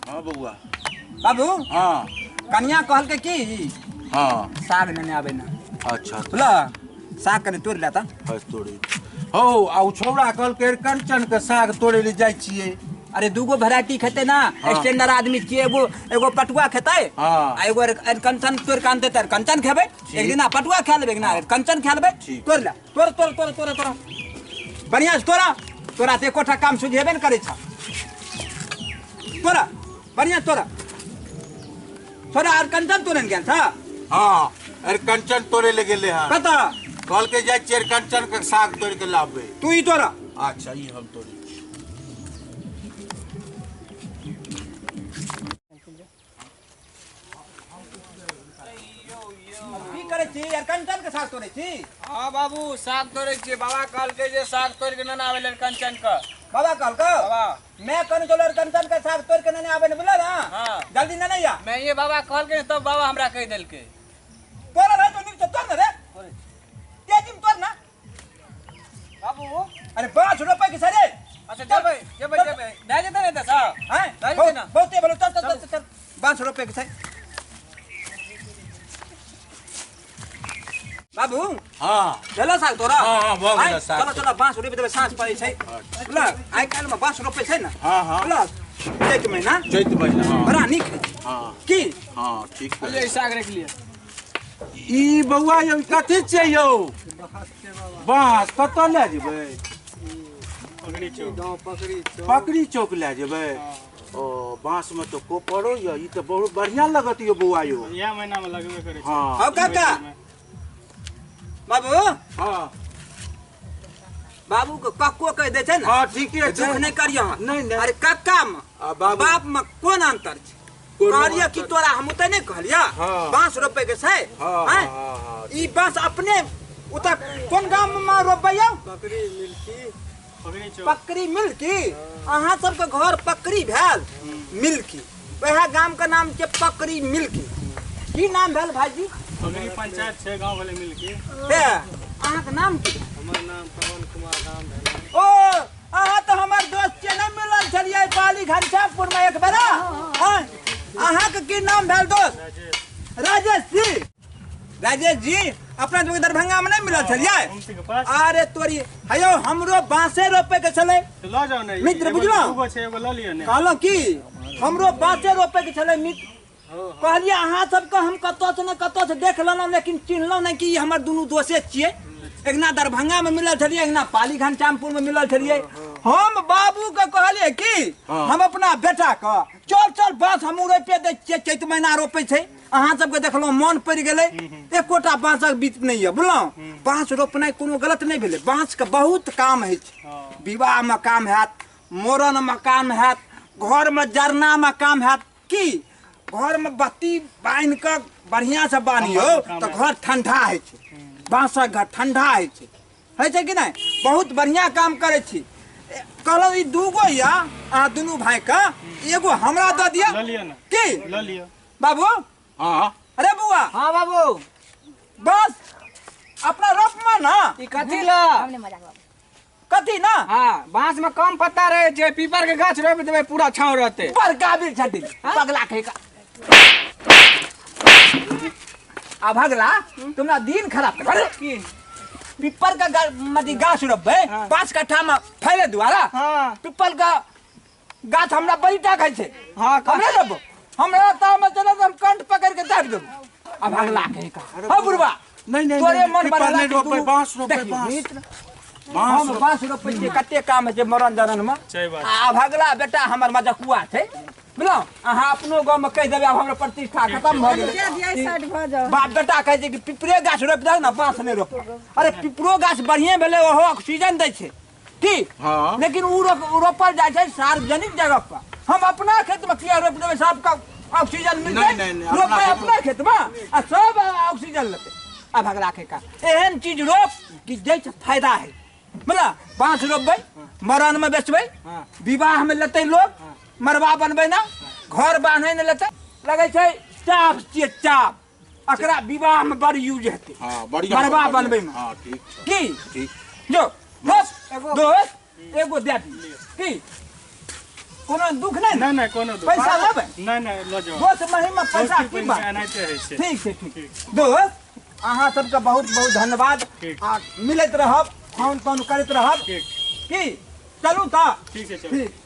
हाँ बउआ। बाबू हाँ कन्या कहल के की हाँ साग लेने आवे ना। अच्छा बोला साग कने तोड़ लेता। तोड़े हो आ छौड़ा कहल के कंचन के साग तोड़े ले जाय छिए। अरे दूगो वैरायटी खेते ना। हाँ। स्टैंडर्ड आदमी छिए। एगो पटुआ खेते हाँ। आ एगो कंचन तोड़ के आनते त कंचन खेबे। एक दिन पटुआ खा लेबे ना कंचन खा लेबे। तोड़ ले तोड़ तोड़ तोड़ तोड़ तोड़ बढ़िया से तोड़ा तोरा ते कोठा काम सुझेबे न करे छ। तोड़ा बढ़िया तोड़ा थोड़ा और कंचन तोड़न गेल था। हाँ अरे कंचन तोड़े ले गेले हां। कता कहल के जाय छिए कंचन के साग तोड़ के लाबे। तू ही तोड़ा। अच्छा ई हम तोड़ी। की करे छी यार कंचन के साग तोड़े छी। हां बाबू साग तोड़े छी। बाबा कहल के जे साग तोड़ के न आवेले कंचन का। बाबा कहल का बाबा मैं कन चलो कंचन का साग तोड़ के न आवे न बोला ना। हां जल्दी न नहीं आ। मैं ये बाबा कहल के तब बाबा हमरा कह देल के तोड़ा भाई तो नीचे तोड़ ना रे। तेजी में तोड़ ना बाबू। अरे 5 रुपए के सारे। अच्छा जेबे जेबे जेबे दे देते नहीं दे साहब हैं दे देते ना। बहुते बोलो चल चल चल चल 5 रुपए के सारे। बाबू हाँ चलो साग तोड़ा। हाँ भ गेल साग। चलो चलो 5 रुपए देबे सांझ पड़े छै। ल आइ काल में 5 रुपए छै ना। हाँ हाँ ल चैत महीना चैत महीना हाँ बड़ा नीक है। हाँ की हाँ ठीक है। ये साग रख लिया। ई बउआ यौ कथि छै यौ। बांस कत ले जेबै। पकड़ी चौक गांव पकड़ी चौक पकड़ी चौक ले जेबै। ओ बांस में तो कोपरो या ई तो बहुत बढ़िया लगत यो बउआ यो। यह महीना में लगबे करे छै। हाँ आओ काका बाबू हाँ बाबू को कक्को कह दे छै ना। हाँ ठीक है दुख नहीं करियो। नहीं नहीं अरे काका में बाबू बाप में कोन अंतर छै। कहलिया कि तोरा हम त नहीं कहलिया हाँ। 5 रुपए के छै। हाँ हैं हाँ हाँ ई बांस अपने उता कोन गाम में रोपैया पकड़ी मिल्की पकड़ी चौक पकड़ी मिल्की। अहाँ सबके घर पकड़ी भेल मिल्की वह गाम का नाम छै पकड़ी मिल्की। की नाम भेल भाईजी। पकड़ी पंचायत छे गांव वाले मिल्की। हे अहाँ के नाम की। हमर नाम पवन कुमार राम भेल। ओ अहाँ तो हमार दोस्त के नहीं मिलल छलिए पाली घनश्यामपुर में एक बेरा। अहाँ के की नाम भेल दोस्त। राजेश जी। राजेश जी अपना जो दरभंगा में नहीं मिलल छलिए। उनके पास अरे तोरी हयो हमरो 5 रुपए के छले तो ला जाओ ना। मित्र बुझलो दूगो छे एगो ला लियो ने। कहलो की हमरो 5 रुपए के छले मित्र। कहलिए अहाँ सबके हम कतो से देख लेलहुँ लेकिन चिन्हलहुँ नहीं कि हमर दुनू दोस्ते छिए। एक ना दरभंगा में मिलल छलिए एक ना पाली घनश्यामपुर में मिलल छलिए। हम बाबू के कहलिए कि हम अपना बेटा के चल चल बांस हमू रोपे दे छिए चैत महीना रोपे छै। अहाँ सबके देखलहुँ मन पड़ गेलै एकोटा बांसक बीच नहीं है बुझलहुँ। बांस रोपनाइ कोनो गलत नहीं भेलै। बांस के बहुत काम है। विवाह में काम हैत मोरन में काम हैत घर में जरना में काम हैत। की घर में बत्ती बांध के बढ़िया से बानियो तो घर ठंडा है। बांसक घर ठंडा है कि नहीं। बहुत बढ़िया काम करे छी। कहलो ई दूगो या आ दुनू भाई का एगो हमरा द दिया ला लियो ना। की ला लियो बाबू। हाँ अरे बुआ हां बाबू बस अपना रोप में ना ई कथि ला कथी ना। हां बांस में कम पत्ता रहे जे पीपर के गाछ रोप देबे पूरा छाव रहते। बड़का भी छटी पगला के का आ भगला तुमरा दिन खराब कर। की पीपर का मती गाछ रोपबे 5 कट्ठा में फैले द्वारा। हां पीपल का गाछ हमरा बड़ीटा खाइ छै। हां हमरे रोप हमरा ताम चले हम कंठ पकड़ के दाब देब। आ भगला के का हो बुढ़वा नहीं नहीं तोरे मन पीपल बढ़ला नहीं रोपे बांस रोपे हम 5 रुपए के कते काम है मरण जरन में। सही बात। आ भगला बेटा हमर मजकुआ छै बुझलो। अहाँ अपनो गांव में कह देबे अब हमरा प्रतिष्ठा खत्म भ गेलै। बाप बेटा कहे छै कि पिपरे गाछ रोप दे ना बांस नहीं रोप। अरे पिपरो गाछ बढ़िया भेले ओहो ऑक्सीजन दै छै ठीक। हाँ लेकिन उ रोपल जाय छै सार्वजनिक जगह पर। हम अपना खेत में किया रोप देबे सबका ऑक्सीजन मिल जाए। रोपे अपना खेत में आ सब ऑक्सीजन लेते। आ भगला के का एहन चीज रोप कि जे फायदा है बोला। बांस रोपबे मरण में बेचबे विवाह में लेते लोग मरबा बनबे ना घर बांधे न लेते लगे छै चाप छिए चाप अकरा विवाह में बड़ यूज हेते। हाँ बढ़िया मरबा बनबे में। हाँ ठीक की ठीक जो दोस्त एगो दे दी की कोनो दुख नहीं नहीं नहीं कोनो दुख पैसा लेबै नहीं नहीं ल जाओ दोस्त महिमा पैसा की बात एनाइते है से ठीक छै ठीक दोस्त अहाँ सबके बहुत बहुत धन्यवाद आ मिलैत रहब फोन तोन करैत रहब ठीक की चलू तऽ ठीक है चलो ठीक